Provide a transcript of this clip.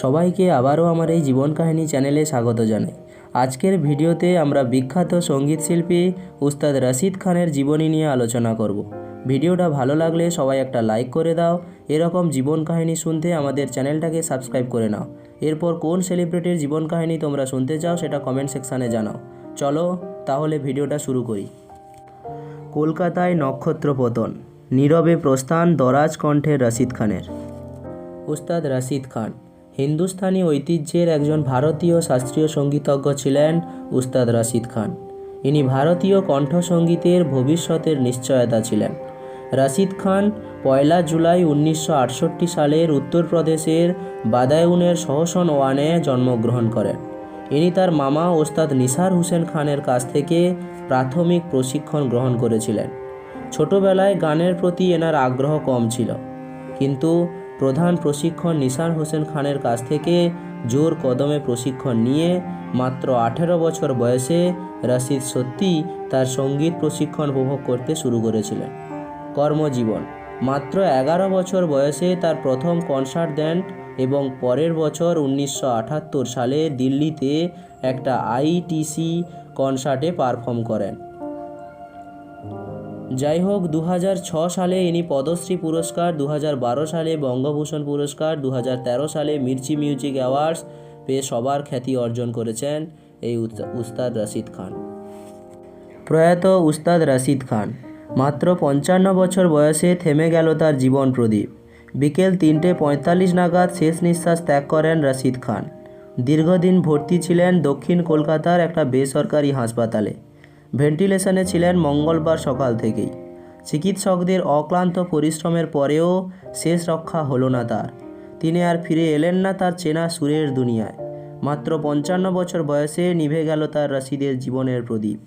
সবাইকে আবারও আমার এই জীবন কাহিনী চ্যানেলে স্বাগত জানাই। আজকের ভিডিওতে আমরা বিখ্যাত সঙ্গীত শিল্পী উস্তাদ রশিদ খানের জীবনী নিয়ে আলোচনা করব। ভিডিওটা ভালো লাগলে সবাই একটা লাইক করে দাও। এরকম জীবন কাহিনী শুনতে আমাদের চ্যানেলটাকে সাবস্ক্রাইব করে নাও। এরপর কোন সেলিব্রিটির জীবন কাহিনী তোমরা শুনতে চাও সেটা কমেন্ট সেকশানে জানাও। চলো তাহলে ভিডিওটা শুরু করি। কলকাতায় নক্ষত্র পতন, নীরবে প্রস্থান দরাজ কণ্ঠে রশিদ খানের। উস্তাদ রশিদ খান হিন্দুস্তানি ঐতিহ্যের একজন ভারতীয় শাস্ত্রীয় সঙ্গীতজ্ঞ ছিলেন। উস্তাদ রশিদ খান ইনি ভারতীয় কণ্ঠসঙ্গীতের ভবিষ্যতের নিশ্চয়তা ছিলেন। রশিদ খান 1 জুলাই 1968 সালের উত্তরপ্রদেশের বাদায়ুনের সহসন ওয়ানে জন্মগ্রহণ করেন। ইনি তার মামা ওস্তাদ নিসার হুসেন খানের কাছ থেকে প্রাথমিক প্রশিক্ষণ গ্রহণ করেছিলেন। ছোটবেলায় গানের প্রতি এনার আগ্রহ কম ছিল, কিন্তু প্রধান প্রশিক্ষণ নিসার হোসেন খানের কাছ থেকে জোর কদমে প্রশিক্ষণ নিয়ে মাত্র 18 বছর বয়সে রশিদ সত্যি তার সঙ্গীত প্রশিক্ষণ উপভোগ করতে শুরু করেছিলেন। কর্মজীবন: মাত্র 11 বছর বয়সে তার প্রথম কনসার্ট দেন এবং পরের বছর 1978 সালে দিল্লিতে একটা আইটিসি কনসার্টে পারফর্ম করেন। যাই হোক, 2006 সালে ইনি পদ্মশ্রী পুরস্কার, 2012 সালে বঙ্গভূষণ পুরস্কার, 2013 সালে মির্চি মিউজিক অ্যাওয়ার্ডস পেয়ে সবার খ্যাতি অর্জন করেছেন এই উস্তাদ রশিদ খান। প্রয়াত উস্তাদ রশিদ খান মাত্র 55 বছর বয়সে থেমে গেল তার জীবন প্রদীপ। বিকেল 3:45 নাগাদ শেষ নিঃশ্বাস ত্যাগ করেন রশিদ খান। দীর্ঘদিন ভর্তি ছিলেন দক্ষিণ কলকাতার একটা বেসরকারি হাসপাতালে। ভেন্টিলেশনে ছিলেন মঙ্গলবার সকাল থেকেই। চিকিৎসকদের অক্লান্ত পরিশ্রমের পরেও শেষ রক্ষা হলো না তার। তিনি আর ফিরে এলেন না তার চেনা সুরের দুনিয়ায়। মাত্র 55 বছর বয়সে নিভে গেল তার রশিদের জীবনের প্রদীপ।